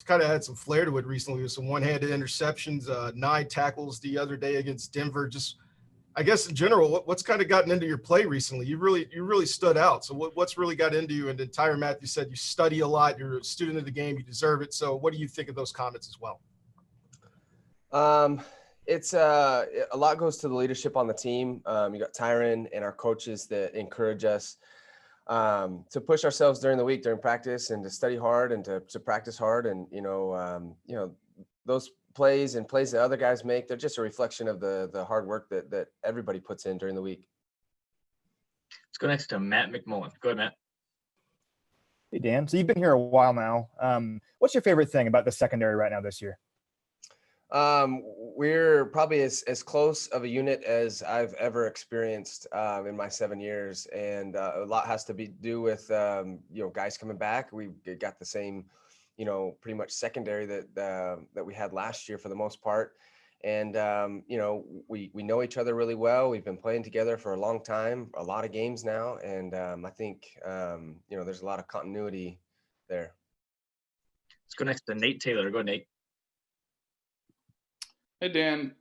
kind of had some flair to it recently with some one-handed interceptions, 9 tackles the other day against Denver. Just, I guess in general, what's kind of gotten into your play recently? You really stood out. So what's really got into you? And then Tyron Mathieu said you study a lot. You're a student of the game. You deserve it. So what do you think of those comments as well? It's a lot goes to the leadership on the team. You got Tyron and our coaches that encourage us to push ourselves during the week, during practice, and to study hard and to practice hard. And those plays and plays that other guys make, they're just a reflection of the hard work that everybody puts in during the week. Let's go next to Matt McMullen. Go ahead, Matt. Hey, Dan. So you've been here a while now. What's your favorite thing about the secondary right now this year? We're probably as close of a unit as I've ever experienced in my 7 years, and a lot has to do with guys coming back. We've got the same, pretty much secondary that we had last year for the most part, and we know each other really well. We've been playing together for a long time, a lot of games now, and I think there's a lot of continuity there. Let's go next to Nate Taylor. Go ahead, Nate. Hey, Dan,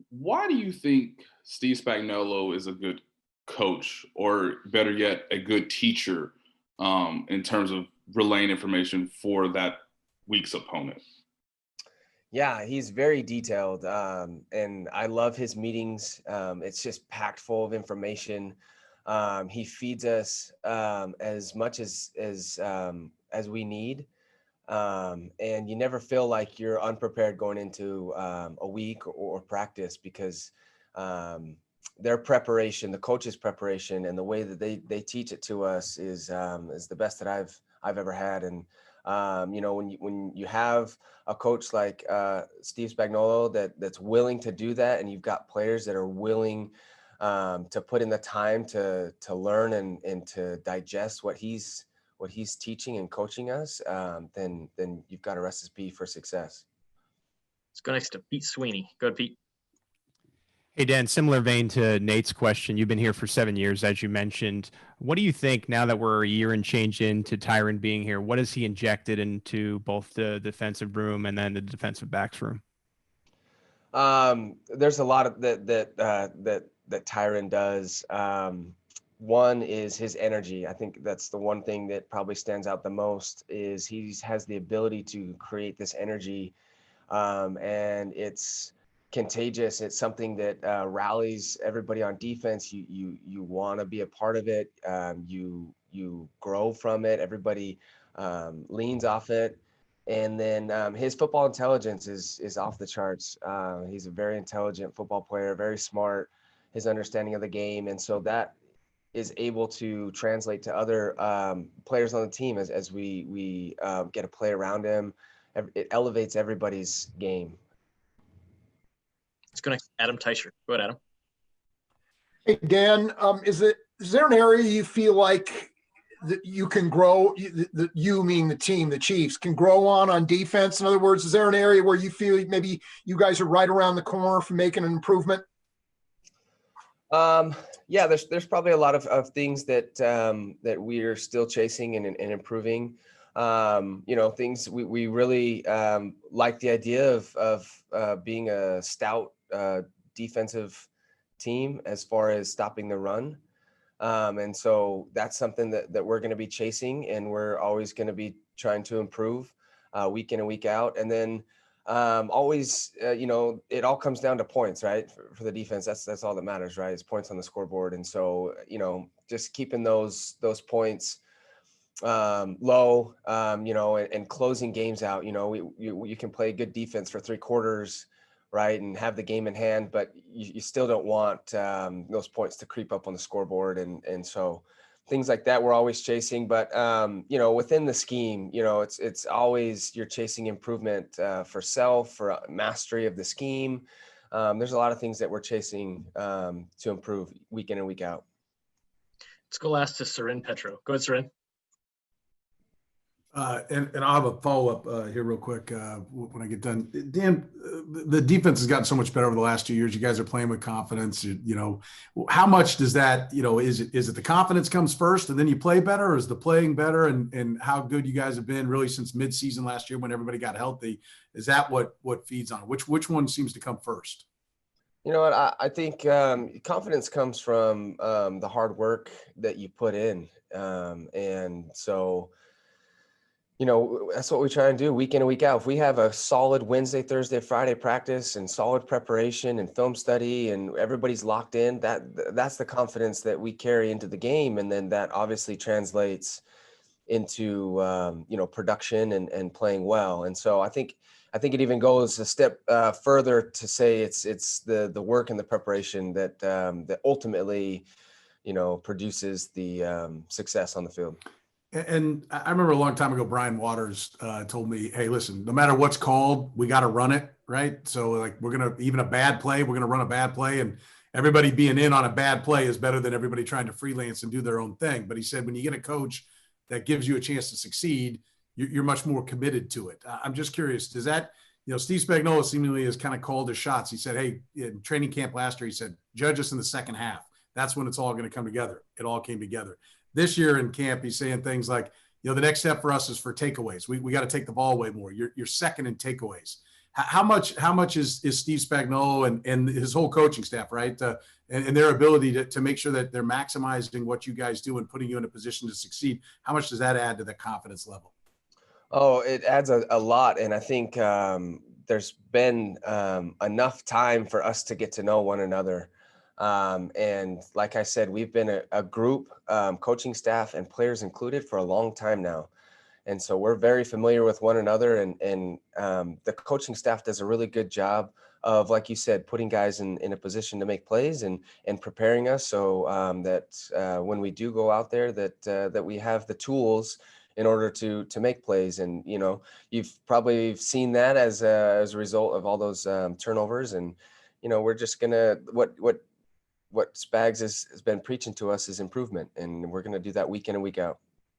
why do you think Steve Spagnuolo is a good coach, or better yet, a good teacher in terms of relaying information for that week's opponent? Yeah, he's very detailed, and I love his meetings. It's just packed full of information. He feeds us as much as we need. And you never feel like you're unprepared going into a week or practice, because their preparation, the coach's preparation, and the way that they teach it to us is the best that I've ever had. And when you have a coach like Steve Spagnuolo that's willing to do that, and you've got players that are willing to put in the time to learn and to digest what he's teaching and coaching us, then you've got a recipe for success. Let's go next to Pete Sweeney. Go ahead, Pete. Hey, Dan, similar vein to Nate's question. You've been here for 7 years, as you mentioned. What do you think, now that we're a year and change into Tyron being here, what has he injected into both the defensive room and then the defensive backs room? There's a lot of that Tyron does. One is his energy. I think that's the one thing that probably stands out the most, is he has the ability to create this energy, and it's contagious. It's something that rallies everybody on defense. You want to be a part of it. You grow from it. Everybody leans off it. And then his football intelligence is off the charts. He's a very intelligent football player, very smart, his understanding of the game. And so that is able to translate to other players on the team as we get to play around him. It elevates everybody's game. Let's go next to Adam Teicher. Go ahead, Adam. Hey, Dan, is there an area you feel like that you can grow, you meaning the team, the Chiefs, can grow on defense? In other words, is there an area where you feel maybe you guys are right around the corner for making an improvement? Yeah, there's probably a lot of things that we are still chasing and improving. Things we really like the idea of being a stout defensive team as far as stopping the run. And so that's something that we're going to be chasing, and we're always going to be trying to improve week in and week out. And then always, it all comes down to points, right? For the defense, that's all that matters, right? It's points on the scoreboard. And so, just keeping those points low, and closing games out. You can play good defense for 3 quarters, right, and have the game in hand, but you still don't want those points to creep up on the scoreboard. And so things like that we're always chasing. But within the scheme, it's always you're chasing improvement for self, for mastery of the scheme. There's a lot of things that we're chasing to improve week in and week out. Let's go last to Soren Petro. Go ahead, Soren. And I'll have a follow-up here real quick when I get done. Dan, the defense has gotten so much better over the last 2 years. You guys are playing with confidence. You know, how much does that, you know, is it the confidence comes first and then you play better, or is the playing better? And how good you guys have been really since midseason last year when everybody got healthy? Is that what feeds on it? Which one seems to come first? You know what? I think confidence comes from the hard work that you put in. And so, you know, that's what we try and do week in and week out. If we have a solid Wednesday, Thursday, Friday practice and solid preparation and film study and everybody's locked in, that's the confidence that we carry into the game. And then that obviously translates into, you know, production and playing well. And so I think it even goes a step further to say it's the work and the preparation that that ultimately, you know, produces the success on the field. And I remember a long time ago, Brian Waters told me, hey, listen, no matter what's called, we got to run it, right? So like even a bad play, we're going to run a bad play, and everybody being in on a bad play is better than everybody trying to freelance and do their own thing. But he said, when you get a coach that gives you a chance to succeed, you're much more committed to it. I'm just curious, does that, you know, Steve Spagnuolo seemingly has kind of called his shots. He said, hey, in training camp last year, he said, judge us in the second half. That's when it's all going to come together. It all came together. This year in camp, he's saying things like, you know, the next step for us is for takeaways. We got to take the ball away more. You're second in takeaways. How much is Steve Spagnuolo and his whole coaching staff, right, and their ability to make sure that they're maximizing what you guys do and putting you in a position to succeed? How much does that add to the confidence level? Oh, it adds a lot. And I think there's been enough time for us to get to know one another. And like I said, we've been a group, coaching staff and players included, for a long time now. And so we're very familiar with one another, and the coaching staff does a really good job of, like you said, putting guys in a position to make plays and preparing us so that when we do go out there, that we have the tools in order to make plays. And, you know, you've probably seen that as a result of all those turnovers. And, you know, we're just gonna what Spags has been preaching to us is improvement, and we're going to do that week in and week out.